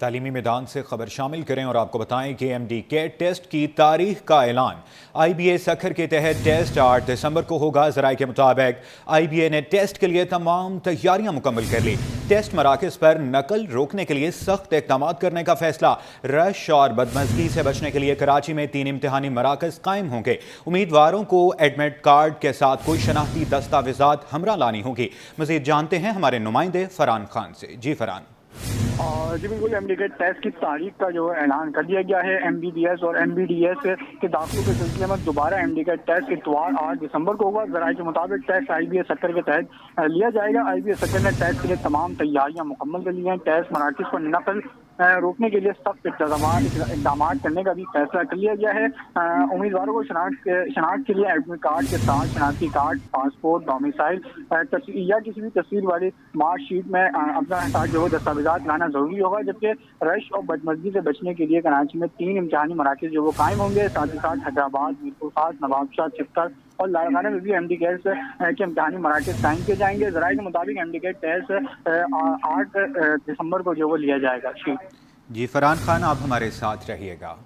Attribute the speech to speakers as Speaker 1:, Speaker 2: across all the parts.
Speaker 1: तालीमी मैदान से खबर शामिल करें और आपको बताएं कि MD टेस्ट की तारीख का ऐलान। IBA सखर के तहत टेस्ट 8 दिसंबर को होगा। ज़राए के मुताबिक IBA ने टेस्ट के लिए तमाम तैयारियां मुकम्मल कर ली। टेस्ट मराकज़ पर नकल रोकने के लिए सख्त इक़दाम करने का फैसला। रश और बदमज़गी से बचने के लिए कराची में 3 इम्तिहानी मराकज़ कायम होंगे। उम्मीदवारों को एडमिट कार्ड के साथ कोई शनाख्ती दस्तावेजात हमरा लानी होगी। मज़ीद जानते हैं हमारे नुमाइंदे फरहान खान से। जी फरहान।
Speaker 2: जी बिल्कुल, MD टेस्ट की तारीख का जो ऐलान कर दिया गया है। MBBS और MBDS के दाखिलों के सिलसिले में दोबारा MD टेस्ट इतवार 8 दिसंबर को होगा। ज़राए के मुताबिक टेस्ट IBA सक्कर के तहत लिया जाएगा। IBA सक्कर ने टेस्ट के लिए तमाम तैयारियां मुकम्मल कर ली हैं। टेस्ट मराकज़ पर नकल रोकने के लिए सख्त इक़दाम करने का भी फैसला कर लिया गया है। उम्मीदवारों को शनाख्त के लिए एडमिट कार्ड के साथ शनाख्ती कार्ड, पासपोर्ट, डोमिसाइल या किसी भी तस्वीर वाली मार्कशीट में अपना साथ जो दस्तावेजात लाना जरूरी होगा। जबकि रश और बदमज़गी से बचने के लिए कराची में 3 इम्तिहानी मराकज़ जो वो कायम होंगे। साथ ही साथ हैदराबाद, मीरपुर खास, नवाबशाह, चिक्कर और लाड़काना में भी MD के इम्तिहानी मराकज़ कायम किए जाएंगे। ज़राए के मुताबिक MD टेस्ट 8 दिसंबर को जो वो लिया जाएगा।
Speaker 1: जी फरहान खान, आप हमारे साथ रहिएगा।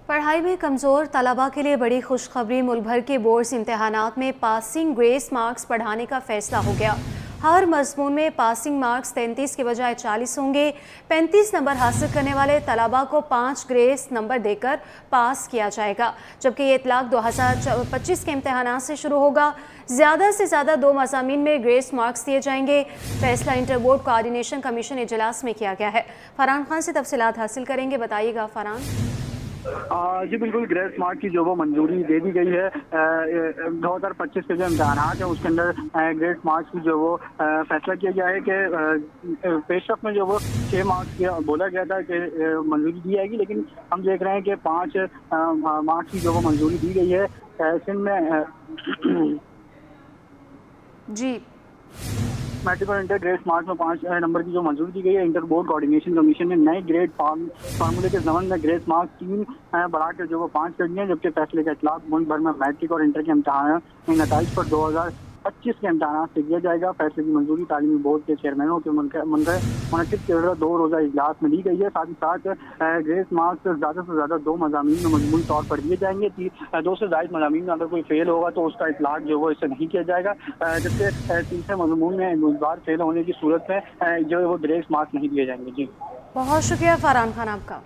Speaker 3: पढ़ाई में कमज़ोर तलबा के लिए बड़ी खुशखबरी। मुल्क भर के बोर्ड्स इम्तहानात में पासिंग ग्रेस मार्क्स बढ़ाने का फैसला हो गया। हर मज़मून में पासिंग मार्क्स 33 के बजाय 40 होंगे। 35 नंबर हासिल करने वाले तलबा को 5 ग्रेस नंबर देकर पास किया जाएगा। जबकि ये इतलाक 2025 के इम्तहानात से शुरू होगा। ज़्यादा से ज़्यादा 2 मज़ामीन में ग्रेस मार्क्स दिए जाएंगे। फैसला इंटर बोर्ड कोऑर्डिनेशन कमीशन इजलास में किया गया है। फरहान खान से तफसीलात हासिल करेंगे। बताइएगा फरहान।
Speaker 2: जी बिल्कुल, ग्रेस मार्क की जो वो मंजूरी दे दी गई है। 2025 के जो इम्तहानात है उसके अंदर ग्रेस मार्क्स की जो वो फैसला किया गया है कि पेशरफ में जो वो 6 मार्क्स बोला गया था कि मंजूरी दी जाएगी, लेकिन हम देख रहे हैं कि 5 मार्क्स की जो वो मंजूरी दी गई है। सिंध में
Speaker 3: जी
Speaker 2: मैट्रिक और इंटर ग्रेड मार्क्स में 5 नंबर की जो मंजूरी दी गई है। इंटर बोर्ड कोऑर्डिनेशन कमीशन ने नए ग्रेड फार्मूले के जमन में ग्रेस मार्क्स 3 बढ़ाकर जो वो 5 कर दिए हैं। जबकि फैसले का इतलाक मुल्क भर में मैट्रिक और इंटर के इम्तहान नताइज पर 2025 के इम्तहानात से किया जाएगा। फैसले की मंजूरी तालीमी बोर्ड के चेयरमैनों के मुनक़िद किए 2 रोज़ा इजलास में दी गई है। साथ ही साथ ग्रेस मार्क्स ज़्यादा से ज़्यादा 2 मज़ामीन में मजमूई तौर पर दिए जाएंगे। 2 से ज़ायद मज़ामीन में अगर कोई फेल होगा तो उसका इतलाक जो वो इससे नहीं किया जाएगा। जबकि तीसरे मजमून में उम्मीदवार फेल होने की सूरत में जो वो ग्रेस मार्क्स नहीं दिए जाएंगे। जी
Speaker 3: बहुत शुक्रिया फरहान खान आपका।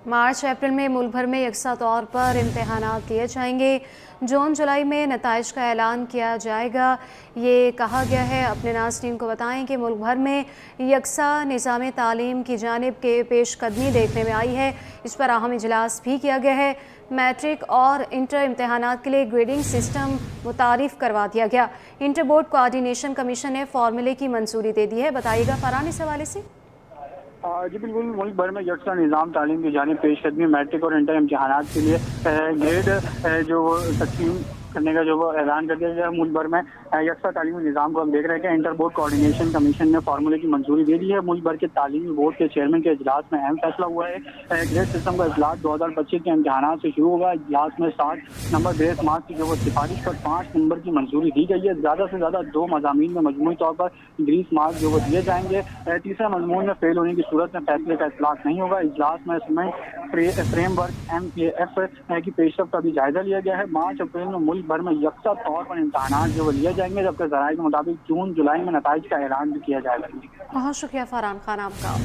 Speaker 3: मार्च अप्रैल में मुल्क भर में यकसा तौर पर इम्तहानात लिए जाएंगे। जून जुलाई में नताइज का ऐलान किया जाएगा। ये कहा गया है। अपने नाज़रीन को बताएं कि मुल्क भर में यकसा निज़ाम तालीम की जानिब के पेशकदमी देखने में आई है। इस पर अहम इजलास भी किया गया है। मैट्रिक और इंटर इम्तहानात के लिए ग्रेडिंग सिस्टम मुतारिफ करवा दिया गया। इंटर बोर्ड कोऑर्डिनेशन कमीशन ने फार्मूले की मंजूरी दे दी है। बताइएगा फरहान इस हवाले से।
Speaker 2: जी बिल्कुल, मुल्क भर में यकसा निज़ाम तालीम की जानिब पेशकदमी मैट्रिक और इंटर इम्तहानात के लिए ग्रेड जो तकसीम करने का जो वो ऐलान कर दिया गया। मुल्क भर में यकसा तालीमी निज़ाम को हम देख रहे हैं कि इंटर बोर्ड कोऑर्डिनेशन कमीशन ने फार्मूले की मंजूरी दे दी है। मुल्क भर के तालीमी बोर्ड के चेयरमैन के इजलास में अहम फैसला हुआ है। ग्रेड सिस्टम का इजलास 2025 के इम्तहानात से शुरू होगा। इजलास में 60 नंबर ग्रेस मार्क्स की जो वो सिफारिश पर 5 नंबर की मंजूरी दी गई है। ज़्यादा से ज़्यादा 2 मज़ामीन में मजमूई तौर पर ग्रेस मार्क्स जो वो दिए जाएंगे। तीसरा मजमून में फेल होने की सूरत में फैसले का इतलाक नहीं होगा। इजलास में फ्रेमवर्क MAF की पेशरफ का भी जायजा लिया गया है। मार्च अप्रैल में मुल्क भर में यकसा तौर पर इम्तहानात जो वो लिए जाएंगे। जबकि ज़राए के मुताबिक जून जुलाई में नताइज का ऐलान भी किया जाएगा।
Speaker 3: बहुत शुक्रिया फरहान खान आपका।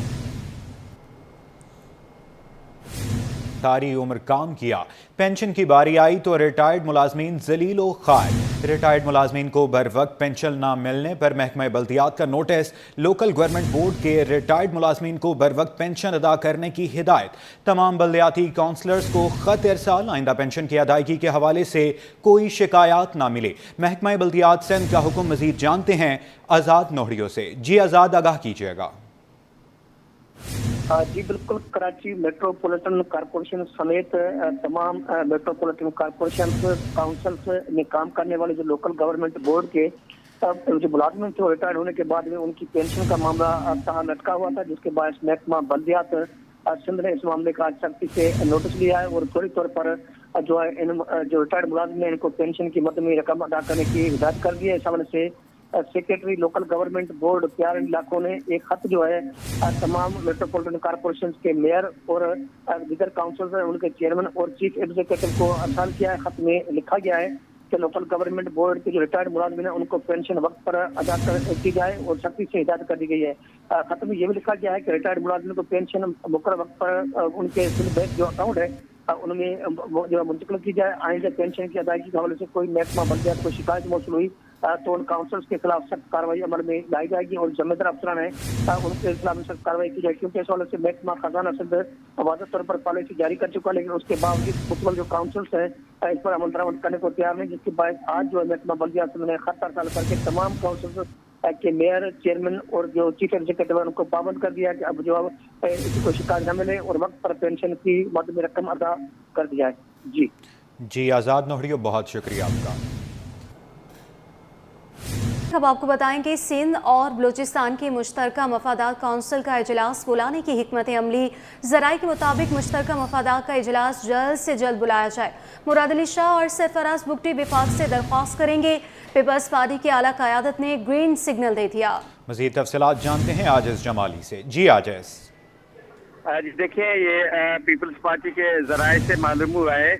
Speaker 1: सारी उम्र काम किया, पेंशन की बारी आई तो रिटायर्ड मुलाजमीन जलीलो खार। रिटायर्ड मुलाजमीन को बर वक्त पेंशन न मिलने पर महकमा बल्दियात का नोटिस। लोकल गवर्नमेंट बोर्ड के रिटायर्ड मुलाजमीन को बर वक्त पेंशन अदा करने की हिदायत। तमाम बल्दियाती काउंसलर्स को खत इरसाल। आइंदा पेंशन की अदायगी के हवाले से कोई शिकायत ना मिले। महकमा बल्दियात सिंध का हुक्म। मजीद जानते हैं आज़ाद नोहड़ियों से। जी आज़ाद, आगाह कीजिएगा।
Speaker 4: जी बिल्कुल, कराची मेट्रोपॉलिटन कॉरपोरेशन समेत तमाम मेट्रोपॉलिटन कॉरपोरेशन काउंसिल्स में काम करने वाले जो लोकल गवर्नमेंट बोर्ड के जो मुलाजमिन थे रिटायर होने के बाद में उनकी पेंशन का मामला तहाँ लटका हुआ था, जिसके बाद महकमा बल्दियात सिंध ने इस मामले का सख्ती से नोटिस लिया है और फौरी तौर पर जो है इन जो रिटायर्ड मुलाजिम है इनको पेंशन की मद में रकम अदा करने की हिदायत कर दी है। इस हवाले से सेक्रेटरी लोकल गवर्नमेंट बोर्ड प्यार इलाकों ने एक खत जो है तमाम मेट्रोपॉलिटन कॉर्पोरेशन के मेयर और दीगर काउंसिल उनके चेयरमैन और चीफ एग्जीक्यूटिव को अरसाल किया है। खत में लिखा गया है कि लोकल गवर्नमेंट बोर्ड के जो रिटायर्ड मुलाजिम है उनको पेंशन वक्त पर अदा की जाए और सख्ती से हिदायत कर दी गई है। खत में यह भी लिखा गया है कि रिटायर्ड मुलाजिम को पेंशन मुकर्रर वक्त पर उनके बैंक जो अकाउंट है उनमें जो मुंतकिल की जाए। आइंदा पेंशन की अदायगी के हवाले से कोई महकमा बन गया, कोई शिकायत मौसूल हुई तो उन काउंसिल्स के खिलाफ सख्त कार्रवाई अमल में लाई जाएगी और जिम्मेदार अफसरान है उनके खिलाफ सख्त कार्रवाई की जाए। क्योंकि इस हवाले से महकमा खजाना सिंध वाज़ेह तौर पर पॉलिसी जारी कर चुका है, लेकिन उसके बावजूद मुतमल जो काउंसिल्स हैं इस पर अमल दरामद करने को तैयार नहीं, जिसके बाद आज जो है महकमा बल्दिया ने खत अरसाल करके तमाम काउंसिल्स के मेयर, चेयरमैन और जो चीफ एग्जीक्यूटिव है उनको पाबंद कर दिया कि अब जो इसी को शिकायत न मिले और वक्त पर पेंशन की मद में रकम अदा कर दी जाए। जी
Speaker 1: आज़ाद नोहरियो, बहुत शुक्रिया आपका।
Speaker 3: अब आपको बताएं कि सिंध और बलूचिस्तान की मुश्तरका मफादात काउंसिल का इजलास बुलाने की हिकमत अमली। ज़राए के मुताबिक मुश्तरका मफादात का इजलास जल्द से जल्द बुलाया जाए। मुराद अली शाह और सरफराज बुगटी विफाक से दरख्वास्त करेंगे। पीपल्स पार्टी की आला क़यादत ने ग्रीन सिग्नल दे दिया।
Speaker 1: मज़ीद तफसीलात जानते हैं आजिज़ जमाली से। जी आजिज़।
Speaker 5: देखिए, ये पीपल्स पार्टी के ज़राए से मालूम हुआ है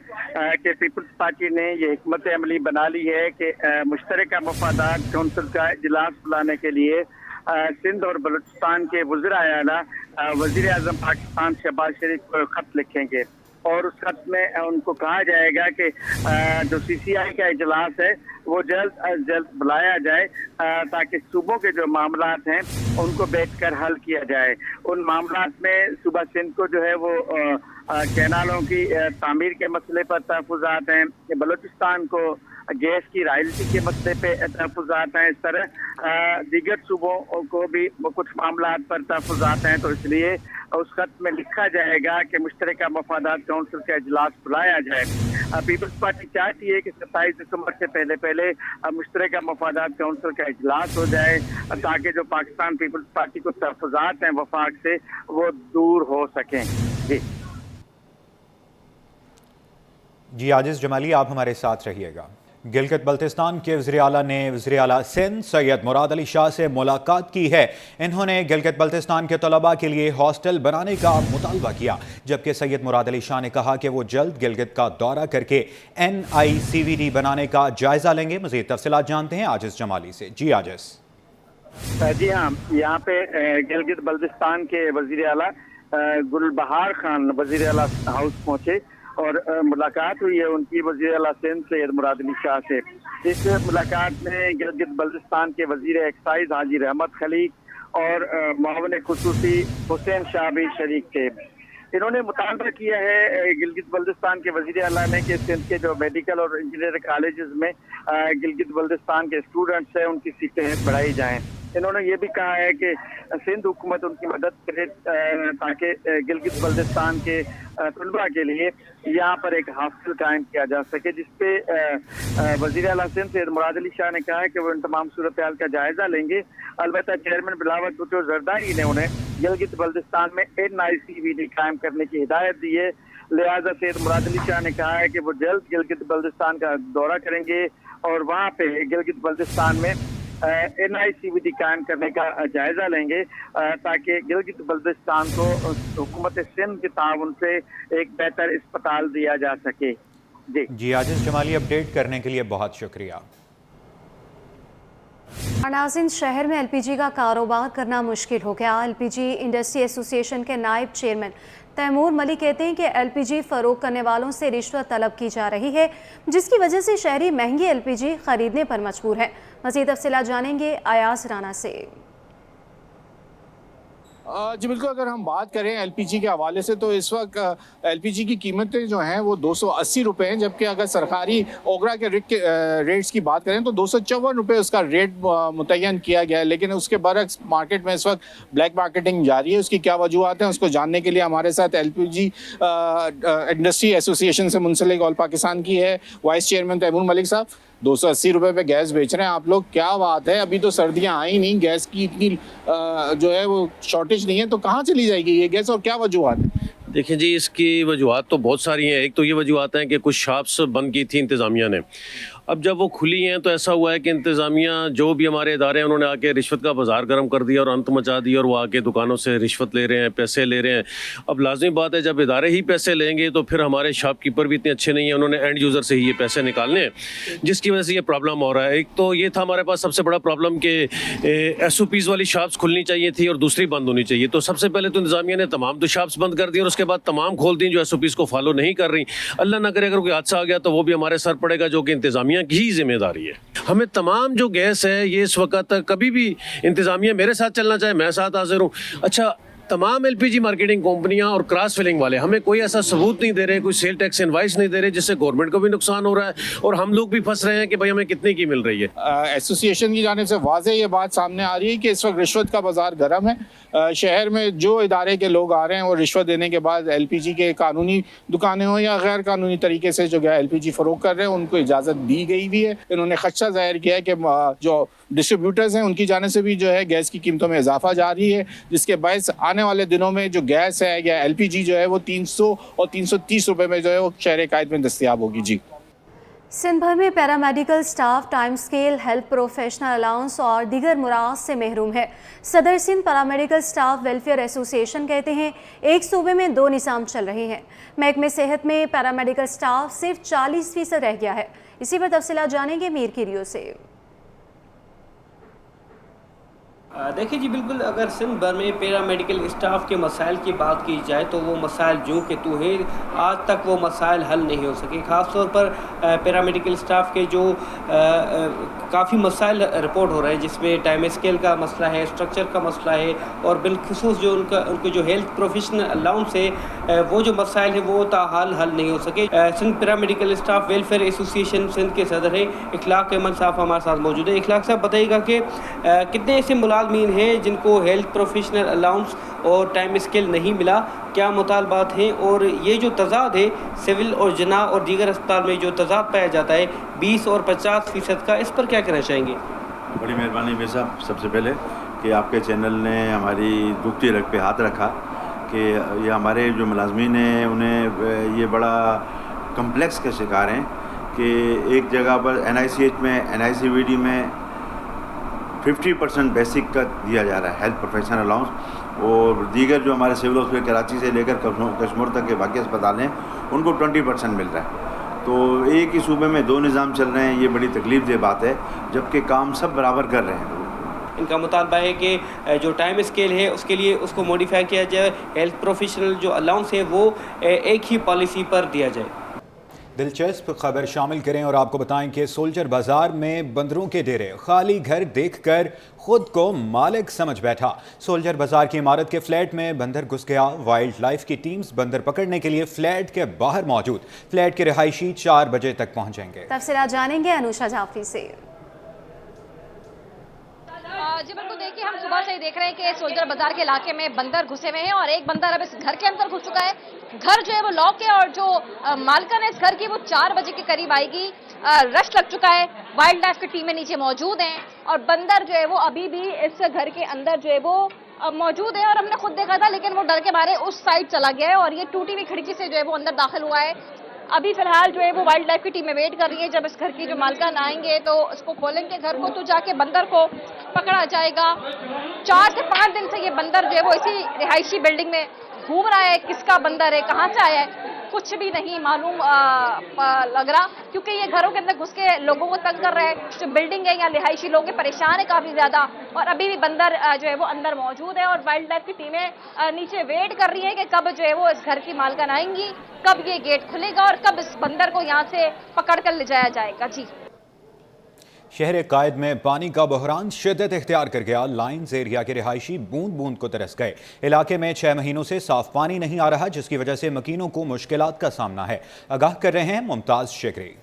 Speaker 5: कि पीपल्स पार्टी ने ये हिकमत अमली बना ली है कि मुश्तरका मफादात काउंसिल का इजलास बुलाने के लिए सिंध और बलूचिस्तान के वज़ीर आला वज़ीर आज़म पाकिस्तान शहबाज शरीफ को खत लिखेंगे और उस खत में उनको कहा जाएगा कि जो CCI का इजलास है वो जल्द अज जल्द बुलाया जाए ताकि सूबों के जो मामलात हैं उनको बैठकर हल किया जाए। उन मामलात में सूबा सिंध को जो है वो कैनालों की तामीर के मसले पर तहफ़्फ़ुज़ात हैं, बलूचिस्तान को गैस की रॉयल्टी के मसले पे तहफ़्फ़ुज़ात हैं, इस तरह दीगर सूबों को भी कुछ मामलात पर तहफ़्फ़ुज़ात हैं। तो इसलिए उस खत में लिखा जाएगा कि मुश्तरका मफादात काउंसिल का इजलास बुलाया जाए। पीपल्स पार्टी चाहती है कि 27 दिसंबर से पहले मुश्तरका मफादात काउंसिल का इजलास हो जाए ताकि जो पाकिस्तान पीपल्स पार्टी को तहफ़्फ़ुज़ात हैं वफाक से वो दूर हो सकें।
Speaker 1: जी आजिज़ जमाली, आप हमारे साथ रहिएगा। गिलगित बल्तिस्तान के वज़ीर आला ने वज़ीर आला सिंध सैयद मुराद अली शाह से मुलाकात की है। इन्होंने गिलगित बल्तिस्तान के तलबा के लिए हॉस्टल बनाने का मुतालबा किया, जबकि सैयद मुराद अली शाह ने कहा कि वो जल्द गिलगित का दौरा करके NICVD बनाने का जायज़ा लेंगे। मज़ीद तफसीलात जानते हैं आजिज़ जमाली से। जी आजिज़।
Speaker 5: जी हाँ, यहाँ पे गिलगित बल्तिस्तान के वज़ीर आला गुलबहार खान वज़ीर आला हाउस पहुँचे और मुलाकात हुई है उनकी वज़ीर आला सिंध सैयद मुराद अली शाह से। इस मुलाकात में गिलगित बल्तिस्तान के वज़ीर एक्साइज हाजी रहमत खलीक और मुआविन खुसूसी हुसैन शाह भी शरीक थे। इन्होंने मुतालबा किया है गिलगित बल्तिस्तान के वज़ीर आला ने कि सिंध के जो मेडिकल और इंजीनियरिंग कॉलेजेस में गिलगित बल्तिस्तान के स्टूडेंट्स हैं उनकी सीटें बढ़ाई जाएँ। इन्होंने ये भी कहा है कि सिंध हुकूमत उनकी मदद करे ताकि गिलगित बल्तिस्तान के तलबा के लिए यहाँ पर एक हॉस्टल कायम किया जा सके, जिसपे वज़ीर आला सिंध सैयद मुराद अली शाह ने कहा है कि वो इन तमाम सूरत हाल का जायजा लेंगे। अलबत्ता चेयरमैन बिलावल भुट्टो जरदारी ने उन्हें गिलगित बल्तिस्तान में NICVD कायम करने की हिदायत दी है। लिहाजा सैयद मुराद अली शाह ने कहा है कि वो जल्द गिलगित बल्तिस्तान का दौरा करेंगे और वहाँ पे गिलगित बल्तिस्तान में NICVD कायम करने का जायजा लेंगे ताकि गिलगित बल्तिस्तान को हुकूमत सिंध के ताउन से एक बेहतर अस्पताल दिया जा सके।
Speaker 1: जी आजिज़ जमाली, अपडेट करने के लिए बहुत शुक्रिया।
Speaker 3: नाज़रीन, शहर में LPG का कारोबार करना मुश्किल हो गया। LPG इंडस्ट्री एसोसिएशन के नायब चेयरमैन तैमूर मलिक कहते हैं कि LPG फरोख्त करने वालों से रिश्वत तलब की जा रही है, जिसकी वजह से शहरी महंगी LPG खरीदने पर मजबूर हैं। मज़ीद तफसीलात जानेंगे अयाज राना से।
Speaker 6: जी बिल्कुल, अगर हम बात करें LPG के हवाले से तो इस वक्त LPG की कीमतें जो हैं वो 280 रुपये हैं, जबकि अगर सरकारी ओगरा के रेट्स की बात करें तो 254 रुपये उसका रेट मुतय्यन किया गया है। लेकिन उसके बरक्स मार्केट में इस वक्त ब्लैक मार्केटिंग जारी है। उसकी क्या वजूहत हैं उसको जानने के लिए हमारे साथ LPG इंडस्ट्री एसोसिएशन से मुंसलिक ऑल पाकिस्तान की है वाइस चेयरमैन तैमूर मलिक साहब। 280 रुपये पे गैस बेच रहे हैं आप लोग, क्या बात है? अभी तो सर्दियां आई नहीं, गैस की इतनी जो है वो शॉर्टेज नहीं है, तो कहाँ चली जाएगी ये गैस और क्या वजूहत है?
Speaker 7: देखिए जी, इसकी वजूहत तो बहुत सारी हैं। एक तो ये वजूहत हैं कि कुछ शॉप्स बंद की थी इंतज़ामिया ने, अब जब वो खुली हैं तो ऐसा हुआ है कि इंतज़ामिया जो भी हमारे इदारे हैं उन्होंने आके रिश्वत का बाजार गर्म कर दिया और अंत मचा दिया, और वो आके दुकानों से रिश्वत ले रहे हैं, पैसे ले रहे हैं। अब लाजमी बात है, जब इदारे ही पैसे लेंगे तो फिर हमारे शॉपकीपर भी इतने अच्छे नहीं हैं, उन्होंने एंड यूज़र से ही ये पैसे निकालने हैं, जिसकी वजह से ये प्रॉब्लम हो रहा है। एक तो ये था हमारे पास सबसे बड़ा प्रॉब्लम कि SOPs वाली शॉप्स खुलनी चाहिए थी और दूसरी बंद होनी चाहिए। तो सबसे पहले तो इंतज़ामिया ने तमाम तो शॉप्स बंद कर दी और उसके बाद तमाम खोल दी जो SOPs को फॉलो नहीं कर रही। अल्लाह ना करे अगर कोई हादसा आ गया तो वो भी हमारे सर पड़ेगा, जो कि इंतज़ामिया की ही जिम्मेदारी है। हमें तमाम जो गैस है ये इस वक्त कभी भी इंतज़ामिया मेरे साथ चलना चाहे मैं साथ हाजिर हूँ। अच्छा, तमाम LPG मार्केटिंग कंपनियां और क्रॉस फिलिंग वाले हमें कोई ऐसा सबूत नहीं दे रहे, कोई सेल टैक्स इनवाइस नहीं दे रहे, जिससे गवर्नमेंट को भी नुकसान हो रहा है और हम लोग भी फंस रहे हैं कि भाई हमें कितने की मिल रही है।
Speaker 6: एसोसिएशन की जानिब से वाज़ेह ये बात सामने आ रही है कि इस वक्त रिश्वत का बाजार गर्म है। शहर में जो इदारे के लोग आ रहे हैं वो रिश्वत देने के बाद LPG के कानूनी दुकानें हों या गैर कानूनी तरीके से जो LPG फ़रोख्त कर रहे हैं उनको इजाज़त दी गई भी है। इन्होंने खदशा जाहिर किया है कि जो डिस्ट्रीब्यूटर्स हैं उनकी जाने से भी जो है गैस की कीमतों में इजाफा जारी है, जिसके बायस आने वाले दिनों में जो गैस है या LPG जो है वो 300 और 330 रुपए में जो है वो शहर कायद में दस्तयाब होगी। जी,
Speaker 3: सिंध भर में paramedical staff time scale, health professional allowance और दीगर मुराद से महरूम है। सदर Sindh paramedical staff welfare association कहते हैं एक सूबे में 2 निज़ाम चल रहे हैं। महकमे सेहत में पैरामेडिकल स्टाफ सिर्फ 40% रह गया है। इसी पर तफसीलात जानेंगे मीर की रियो से।
Speaker 8: देखिए जी, बिल्कुल अगर सिंध भर में पैरामेडिकल स्टाफ के मसाइल की बात की जाए तो वो मसाइल जो कि तू है, आज तक वो मसाइल हल नहीं हो सके। ख़ास तौर पर पैरामेडिकल स्टाफ के जो काफ़ी मसाइल रिपोर्ट हो रहे हैं, जिसमें टाइम स्केल का मसला है, स्ट्रक्चर का मसला है और बिलखुसूस जो उनको जो हेल्थ प्रोफेशनल अलाउंस है वो जो मसाइल है वो ताहाल हल नहीं हो सके। Sindh paramedical staff welfare association Sindh के सदर है इखलाक अहमद साहब हमारे साथ मौजूद है। इखलाक साहब, बताइएगा कि कितने ऐसे मुलाजमीन हैं जिनको हेल्थ प्रोफेशनल अलाउंस और टाइम स्केल नहीं मिला, क्या मुतालबात हैं, और ये जो तजाद है सिविल और जना और दीगर अस्पताल में जो तजाद पाया जाता है 20 और 50% का, इस पर क्या कहना चाहेंगे?
Speaker 9: बड़ी मेहरबानी मेरे साहब, सबसे पहले कि आपके चैनल ने हमारी दुखती रग पे हाथ रखा कि ये हमारे जो मुलाजमीन हैं उन्हें ये बड़ा कम्प्लेक्स का शिकार हैं कि एक जगह पर NICH में NICVD में 50% बेसिक का दिया जा रहा है हेल्थ प्रोफेशनल अलाउंस, और दीगर जो हमारे सिविल हॉस्पिटल कराची से लेकर कश्मीर तक के बाकी अस्पताल हैं उनको 20% मिल रहा है। तो एक ही सूबे में 2 निज़ाम चल रहे हैं, ये बड़ी तकलीफ दह बात है, जबकि काम सब बराबर कर रहे हैं।
Speaker 8: इनका मुतालबा है कि जो टाइम स्केल है उसके लिए उसको मॉडिफाई किया जाए, हेल्थ प्रोफेशनल जो अलाउंस है वो एक ही पॉलिसी पर दिया जाए।
Speaker 1: दिलचस्प खबर शामिल करें और आपको बताएं कि सोल्जर बाजार में बंदरों के डेरे, खाली घर देखकर खुद को मालिक समझ बैठा। सोल्जर बाजार की इमारत के फ्लैट में बंदर घुस गया। वाइल्ड लाइफ की टीम्स बंदर पकड़ने के लिए फ्लैट के बाहर मौजूद। फ्लैट के रिहायशी 4 बजे तक पहुंचेंगे।
Speaker 3: तफसीलात जानेंगे अनुषा जाफरी से।
Speaker 10: जी बिल्कुल, देखिए हम सुबह से ही देख रहे हैं कि सोल्जर बाजार के इलाके में बंदर घुसे हुए हैं और एक बंदर अब इस घर के अंदर घुस चुका है। घर जो है वो लॉक है और जो मालकन है इस घर की वो 4 बजे के करीब आएगी। रश लग चुका है, वाइल्ड लाइफ की टीमें नीचे मौजूद हैं और बंदर जो है वो अभी भी इस घर के अंदर जो है वो मौजूद है। और हमने खुद देखा था, लेकिन वो डर के मारे उस साइड चला गया है और ये टूटी हुई खिड़की से जो है वो अंदर दाखिल हुआ है। अभी फिलहाल जो है वो वाइल्ड लाइफ की टीमें वेट कर रही है, जब इस घर की जो मालकान आएंगे तो इसको खोलेंगे घर को, तो जाके बंदर को पकड़ा जाएगा। 4 से 5 दिन से ये बंदर जो है वो इसी रिहायशी बिल्डिंग में घूम रहा है। किसका बंदर है, कहाँ से आया है, कुछ भी नहीं मालूम लग रहा, क्योंकि ये घरों के अंदर घुस के लोगों को तंग कर रहा है। जो बिल्डिंग है या रिहायशी लोग परेशान है काफी ज्यादा, और अभी भी बंदर जो है वो अंदर मौजूद है और वाइल्ड लाइफ की टीमें नीचे वेट कर रही है कि कब जो है वो इस घर की मालकान आएंगी, कब ये गेट खुलेगा और कब इस बंदर को यहाँ से पकड़ कर ले जाया जाएगा। जी,
Speaker 1: शहर कायद में पानी का बहरान शिद्दत इख्तियार कर गया। लाइन्स एरिया के रिहायशी बूंद बूंद को तरस गए। इलाके में 6 महीनों से साफ पानी नहीं आ रहा, जिसकी वजह से मकीनों को मुश्किलात का सामना है। आगाह कर रहे हैं मुमताज शेखरी।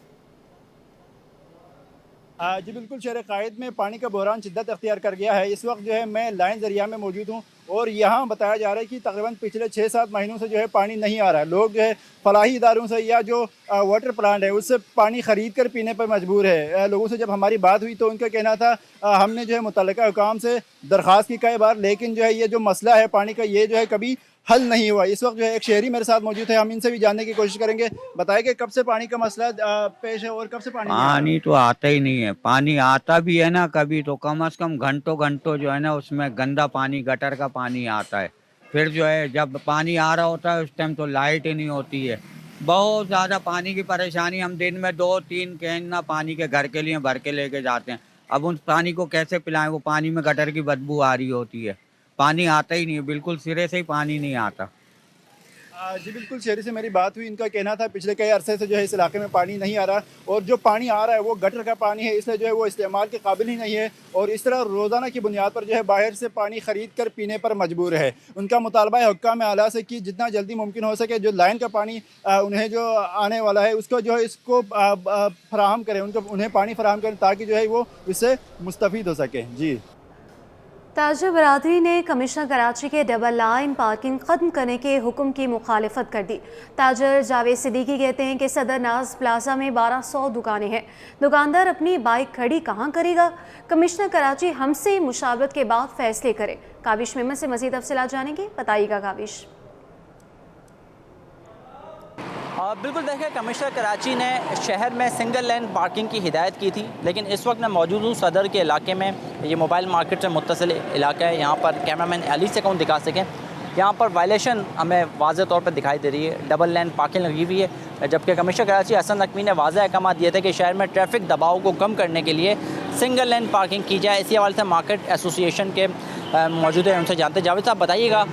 Speaker 11: जी बिल्कुल, शहर कायद में पानी का बहरान शिद्दत अख्तियार कर गया है। इस वक्त जो है मैं लाइन्स एरिया में मौजूद हूँ और यहाँ बताया जा रहा है कि तकरीबन पिछले 6-7 महीनों से जो है पानी नहीं आ रहा है। लोग जो है फलाही इदारों से या जो वाटर प्लांट है उससे पानी ख़रीद कर पीने पर मजबूर है। लोगों से जब हमारी बात हुई तो उनका कहना था हमने जो है मुतल्लिका हुकाम से दरख्वास्त की कई बार, लेकिन जो है ये जो मसला है पानी का ये जो है कभी हल नहीं हुआ। इस वक्त जो है एक शहरी मेरे साथ मौजूद है, हम इनसे भी जानने की कोशिश करेंगे। बताया कि कब से पानी का मसला पेश है और कब से
Speaker 12: पानी तो आता ही नहीं है। पानी आता भी है ना कभी तो कम से कम घंटों घंटों जो है ना उसमें गंदा पानी, गटर का पानी आता है। फिर जो है जब पानी आ रहा होता है उस टाइम तो लाइट ही नहीं होती है। बहुत ज़्यादा पानी की परेशानी। हम दिन में 2-3 कैन ना पानी के घर के लिए भर के लेके जाते हैं। अब उन पानी को कैसे पिलाएं? वो पानी में गटर की बदबू आ रही होती है। पानी आता ही नहीं है, बिल्कुल सिरे से ही पानी नहीं आता।
Speaker 11: जी बिल्कुल, शहरी से मेरी बात हुई। इनका कहना था पिछले कई अरसे से जो है इस इलाके में पानी नहीं आ रहा और जो पानी आ रहा है वो गटर का पानी है, इसलिए जो है वो इस्तेमाल के काबिल ही नहीं है और इस तरह रोज़ाना की बुनियाद पर जो है बाहर से पानी ख़रीद कर पीने पर मजबूर है। उनका मुतालबा है हुक्काम आला से कि जितना जल्दी मुमकिन हो सके जो लाइन का पानी उन्हें जो आने वाला है उसको जो है इसको फराहम करें, उन्हें पानी फराहम करें ताकि जो है वो इससे मुस्तफ़ीद हो सके। जी,
Speaker 3: ताजर बरादरी ने कमिश्नर कराची के डबल लाइन पार्किंग ख़त्म करने के हुक्म की मुखालिफत कर दी। ताजर जावेद सिद्दीकी कहते हैं कि सदर नाज प्लाजा में 1200 दुकानें हैं, दुकानदार अपनी बाइक खड़ी कहाँ करेगा? कमिश्नर कराची हमसे मुशावरत के बाद फैसले करे। काविश मेमन से मज़ीद तफसीलात जानेंगे, बताइएगा काविश।
Speaker 13: बिल्कुल, देखिए कमिश्नर कराची ने शहर में सिंगल लेन पार्किंग की हिदायत की थी, लेकिन इस वक्त मैं मौजूद हूँ सदर के इलाके में। ये मोबाइल मार्केट से मुत्तसिल इलाका है। यहाँ पर कैमरामैन अली से कहूँ दिखा सकें, यहाँ पर वायलेशन हमें वाज़ेह तौर पर दिखाई दे रही है। डबल लेन पार्किंग लगी हुई है, जबकि कमिश्नर कराची हसन नकवी ने वाज़ेह अहकाम दिए थे कि शहर में ट्रैफिक दबाव को कम करने के लिए सिंगल लेन पार्किंग की जाए। इसी हवाले से मार्केट एसोसिएशन के मौजूद हैं, उनसे जानते। जावेद साहब बताइएगा,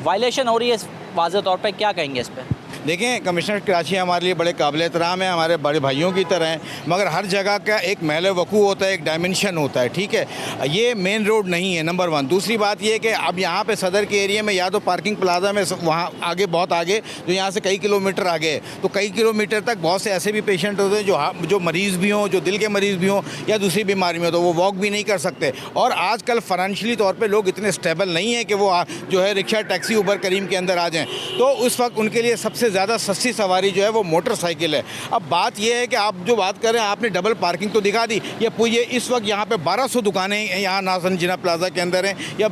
Speaker 13: वायलेशन हो रही है वाज़ेह तौर पर, क्या कहेंगे इस पर?
Speaker 14: देखें, कमिश्नर कराची हमारे लिए बड़े काबिल एहतराम है, हमारे बड़े भाइयों की तरह हैं, मगर हर जगह का एक महल वकू होता है, एक डायमेंशन होता है। ठीक है, ये मेन रोड नहीं है, नंबर 1। दूसरी बात ये कि अब यहाँ पे सदर के एरिया में या तो पार्किंग प्लाजा में वहाँ आगे बहुत आगे, जो यहाँ से कई किलोमीटर आगे है, तो कई किलोमीटर तक बहुत से ऐसे भी पेशेंट होते हैं जो मरीज़ भी हों, जो दिल के मरीज़ भी हों या दूसरी बीमारी में, तो वो वॉक भी नहीं कर सकते। और आजकल फाइनेंशियली तौर पर लोग इतने स्टेबल नहीं है कि वो जो है रिक्शा, टैक्सी, उबर, करीम के अंदर आ जाएँ। तो उस वक्त उनके लिए सबसे ज़्यादा सस्ती सवारी जो है वो मोटरसाइकिल है। अब बात यह है कि आप जो बात कर रहे हैं, आपने डबल पार्किंग तो दिखा दी। ये इस वक्त यहाँ पे 1200 दुकानें यहाँ नाज़न जिना प्लाजा के अंदर हैं या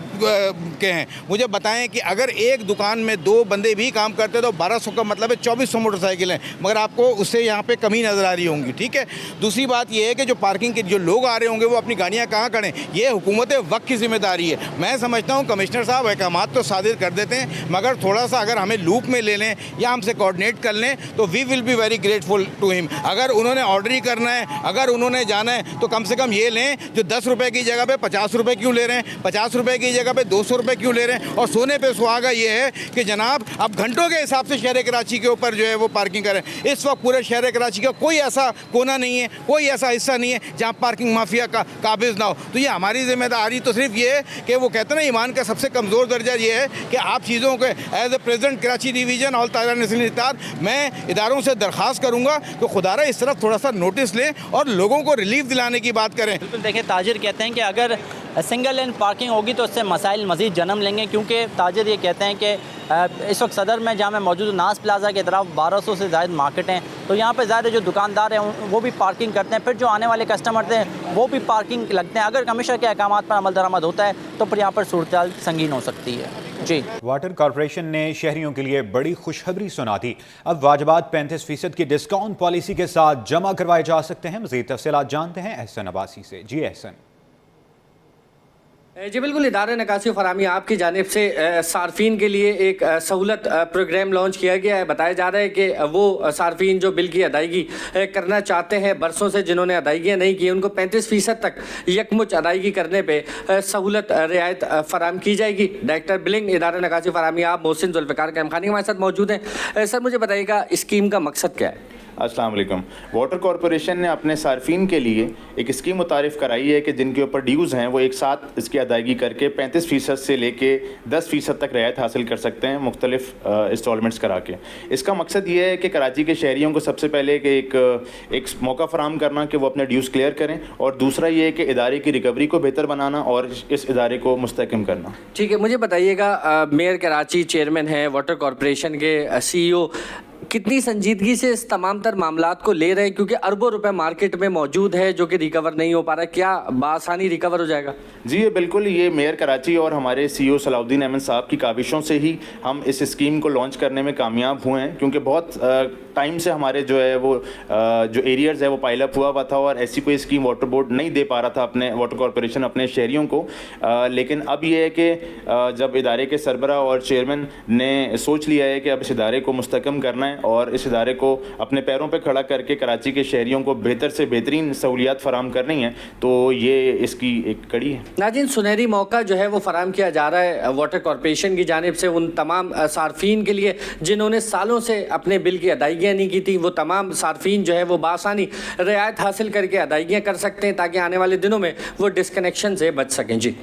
Speaker 14: के हैं। मुझे बताएं कि अगर एक दुकान में 2 बंदे भी काम करते तो 1200 का मतलब है 2400 मोटरसाइकिल हैं, मगर आपको उससे यहाँ पे कमी नज़र आ रही होंगी। ठीक है, दूसरी बात यह है कि जो पार्किंग के जो लोग आ रहे होंगे वो अपनी गाड़ियाँ कहाँ करें, ये हुकूमत वक्त की जिम्मेदारी है। मैं समझता हूँ कमिश्नर साहब अहकाम तो सादिर कर देते हैं, मगर थोड़ा सा अगर हमें लूप में ले लें या हमसे कोऑर्डिनेट कर लें तो we will be very grateful to him. अगर उन्होंने ऑर्डर ही करना है, अगर उन्होंने जाना है तो कम से कम ये लें, जो 10 रुपये की जगह पे 50 रुपये क्यों ले रहे हैं, 50 रुपये की जगह पे 200 रुपये क्यों ले रहे हैं। और सोने पे सुहागा ये है कि जनाब अब घंटों के हिसाब से शहर कराची के ऊपर जो है वो पार्किंग करें। इस वक्त पूरे शहर कराची का कोई ऐसा कोना नहीं है, कोई ऐसा हिस्सा नहीं है जहाँ पार्किंग माफिया का काबिज ना हो। तो ये हमारी जिम्मेदारी तो सिर्फ ये है कि वो कहते हैं ना, ईमान का सबसे कमज़ोर दर्जा ये है कि आप चीज़ों को as a president Karachi division और ताजा नस्ल इत्ताद मैं इदारों से दरख्वास्त करूंगा कि खुदारा इस तरफ थोड़ा सा नोटिस लें और लोगों को रिलीफ दिलाने की बात करें।
Speaker 13: बिल्कुल, देखिए ताजिर कहते हैं कि अगर सिंगल लेन पार्किंग होगी तो इससे मसाइल मज़ीद जन्म लेंगे, क्योंकि ताजिर ये कहते हैं कि इस वक्त सदर में जहाँ मैं मौजूद हूँ नाज प्लाजा की तरफ 1200 से ज़्यादा मार्केट हैं, तो यहाँ पे ज़्यादा जो दुकानदार हैं वो भी पार्किंग करते हैं, फिर जो आने वाले कस्टमर हैं वो भी पार्किंग लगते हैं। अगर कमिश्नर के अहकाम पर अमल दरामद होता है तो फिर यहाँ पर सूरत संगीन हो सकती है। जी,
Speaker 1: वाटर कॉरपोरेशन ने शहरियों के लिए बड़ी खुशखबरी सुना दी। अब वाजबात 35% की डिस्काउंट पॉलिसी के साथ जमा करवाए जा सकते हैं। मज़ीद तफसीलात जानते हैं एहसन अब्बासी से। जी एहसन।
Speaker 8: जी बिल्कुल, इदारे निकासी फराहमी आपकी जानिब से सार्फिन के लिए एक सहूलत प्रोग्राम लॉन्च किया गया है। बताया जा रहा है कि वो सार्फिन जो बिल की अदायगी करना चाहते हैं बरसों से, जिन्होंने अदायगियाँ नहीं की, उनको 35% तक यकमुश्त अदायगी करने पर सहूलत रियायत फराहम की जाएगी। डायरेक्टर बिलिंग इदारे निकासी फराहमी आप मोहसिन जुल्फ़िकार कैमखानी हमारे साथ मौजूद हैं। सर, मुझे बताइएगा स्कीम का मकसद क्या है?
Speaker 15: अस्सलाम वालेकुम। वाटर कॉरपोरेशन ने अपने सार्फिन के लिए एक स्कीम मुतारिफ़ कराई है कि जिनके ऊपर ड्यूज़ हैं वो एक साथ इसकी अदायगी करके 35% से लेके 10% तक रियायत हासिल कर सकते हैं मुख्तलिफ इंस्टॉलमेंट्स करा के। इसका मकसद ये है कि कराची के शहरियों को सबसे पहले कि एक मौका फराहम करना कि वो अपने ड्यूज़ क्लियर करें, और दूसरा ये है कि इदारे की रिकवरी को बेहतर बनाना और इस इदारे को मुस्तहकम करना।
Speaker 8: ठीक है, मुझे बताइएगा मेयर कराची चेयरमैन हैं, वाटर कॉरपोरेशन के CEO, कितनी संजीदगी से इस तमाम तर मामलात को ले रहे हैं, क्योंकि अरबों रुपए मार्केट में मौजूद है जो कि रिकवर नहीं हो पा रहा है, क्या बासानी रिकवर हो जाएगा?
Speaker 15: जी बिल्कुल, ये मेयर कराची और हमारे CEO सलाउद्दीन अहमद साहब की काविशों से ही हम इस स्कीम को लॉन्च करने में कामयाब हुए हैं, क्योंकि बहुत टाइम से हमारे जो है वो जो एरियाज़ है वो पाइलअप हुआ था और ऐसी कोई स्कीम वाटर बोर्ड नहीं दे पा रहा था अपने वाटर कॉरपोरेशन अपने शहरियों को। लेकिन अब ये है कि जब इदारे के सरबरा और चेयरमैन ने सोच लिया है कि अब इस इदारे को मुस्तकम करना है और इस इदारे को अपने पैरों पे खड़ा करके कराची के शहरियों को बेहतर से बेहतरीन सहूलियात फराम करनी है, तो ये इसकी एक कड़ी है।
Speaker 8: नाज़रीन, सुनहरी मौका जो है वो फराम किया जा रहा है वाटर कॉरपोरेशन की जानिब से उन तमाम सार्फिन के लिए जिन्होंने सालों से अपने बिल की अदायगियाँ नहीं की थी। वो तमाम सार्फिन जो है वो बासानी रियायत हासिल करके अदायगियाँ कर सकते हैं ताकि आने वाले दिनों में वो डिस्कनेक्शन से बच सकें। जी,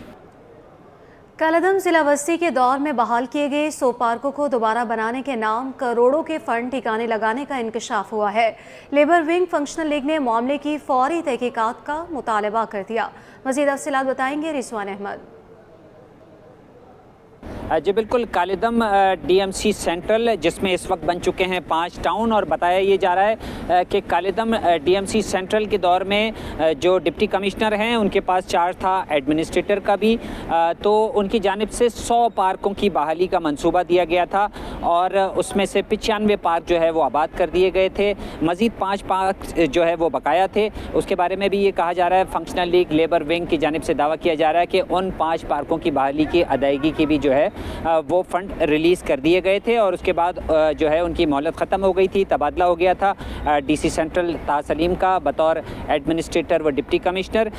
Speaker 3: कलअदम जिला बस्ती के दौर में बहाल किए गए 100 पार्कों को दोबारा बनाने के नाम करोड़ों के फंड ठिकाने लगाने का इंकशाफ हुआ है। लेबर विंग फंक्शनल लीग ने मामले की फौरी तहकीकात का मुतालबा कर दिया। मज़ीद तफसीलात बताएंगे रिजवान अहमद।
Speaker 16: जी बिल्कुल, कालिदम DMC सेंट्रल जिसमें इस वक्त बन चुके हैं 5 टाउन, और बताया ये जा रहा है कि कालिदम DMC सेंट्रल के दौर में जो डिप्टी कमिश्नर हैं उनके पास चार्ज था एडमिनिस्ट्रेटर का भी, तो उनकी जानिब से 100 पार्कों की बहाली का मंसूबा दिया गया था और उसमें से 95 पार्क जो है वो आबाद कर दिए गए थे। मज़ीद 5 पार्क जो है वो बकाया थे। उसके बारे में भी ये कहा जा रहा है, फंक्शनल लीग लेबर विंग की जानिब से दावा किया जा रहा है कि उन 5 पार्कों की बहाली की अदायगी की भी जो है वो फ़ंड रिलीज़ कर दिए गए थे और उसके बाद जो है उनकी मोहलत ख़त्म हो गई थी। तबादला हो गया था DC सेंट्रल ताज सलीम का बतौर एडमिनिस्ट्रेटर व डिप्टी कमिश्नर।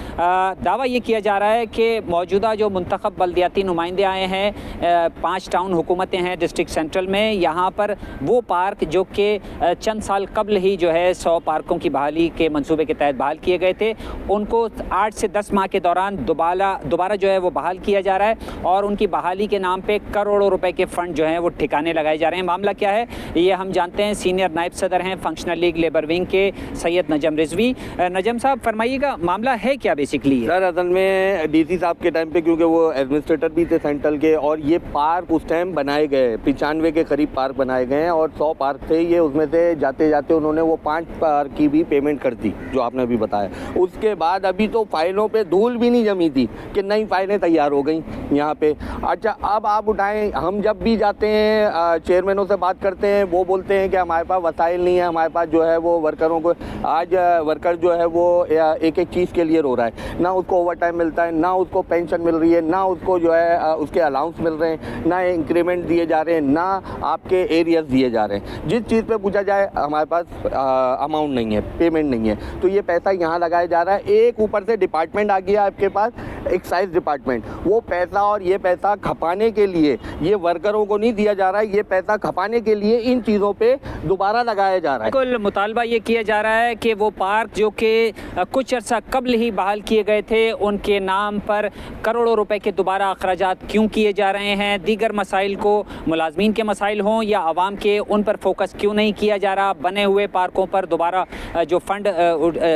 Speaker 16: दावा ये किया जा रहा है कि मौजूदा जो मुंतखब बल्दियाती नुमाइंदे आए हैं, 5 टाउन हुकूमतें हैं डिस्ट्रिक्ट सेंट्रल में, यहाँ पर वो पार्क जो कि चंद साल कबल ही जो है 100 पार्कों की बहाली के मंसूबे के तहत बहाल किए गए थे, उनको 8 से 10 माह के दौरान दोबारा जो है वो बहाल किया जा रहा है और उनकी बहाली के नाम पे करोड़ों रुपए के फंड जो हैं वो ठिकाने लगाए जा रहे हैं। मामला क्या है ये हम जानते हैं। सीनियर नायब सदर हैं फंक्शनल लीग लेबर विंग के सैयद नजम रिजवी। नजम साहब फरमाइएगा, मामला है क्या बेसिकली?
Speaker 17: सर असल में DC साहब के टाइम पे, क्योंकि वो एडमिनिस्ट्रेटर भी थे सेंट्रल के, और ये पार्क उस टाइम बनाए गए 95 के करीब पार्क बनाए गए हैं और 100 पार्क थे ये, उसमें से जाते जाते उन्होंने वो 5 पार्क की भी पेमेंट कर दी जो आपने अभी बताया। उसके बाद अभी तो फाइलों पे धूल भी नहीं जमी थी कि नई फाइलें तैयार हो गई यहाँ पे। अच्छा, अब आप उठाएं, हम जब भी जाते हैं चेयरमैनों से बात करते हैं, वो बोलते हैं कि हमारे पास वसाइल नहीं है, हमारे पास जो है वो वर्करों को, आज वर्कर जो है वो एक एक चीज़ के लिए रो रहा है, ना उसको ओवर टाइम मिलता है, ना उसको पेंशन मिल रही है, ना उसको जो है उसके अलाउंस मिल रहे हैं, ना इंक्रीमेंट दिए जा रहे हैं, ना आपके एरियाज दिए जा रहे हैं। जिस चीज़ पे पूछा जाए हमारे पास अमाउंट नहीं है, पेमेंट नहीं है, तो ये पैसा यहाँ लगाया जा रहा है। एक ऊपर से डिपार्टमेंट आ गया आपके पास, एक्साइज डिपार्टमेंट, वो पैसा और ये पैसा खपाने के लिए, ये वर्करों को नहीं दिया जा रहा है, ये पैसा खपाने के लिए इन चीज़ों पे दोबारा लगाया जा रहा है।
Speaker 16: बिल्कुल, मुतालबा ये किया जा रहा है कि वो पार्क जो कि कुछ अर्सा कबल ही बहाल किए गए थे, उनके नाम पर करोड़ों रुपए के दोबारा अखराजात क्यों किए जा रहे हैं? दीगर मसाइल को, मुलाजमीन के मसाइल हों या आवाम के, उन पर फोकस क्यों नहीं किया जा रहा? बने हुए पार्कों पर दोबारा जो फंड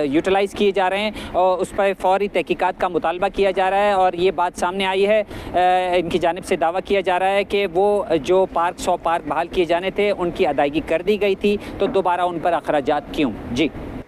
Speaker 16: यूटिलाइज़ किए जा रहे हैं और उस पर फौरी तहकीकात का मुतालबा किया जा रहा है और ये बात सामने आई है। इनकी जानिब से दावा किया जा रहा है कि वो जो 100 पार्क बहाल किए जाने थे उनकी अदायगी कर दी गई थी, तो दोबारा उन पर अखराजात क्यों? जी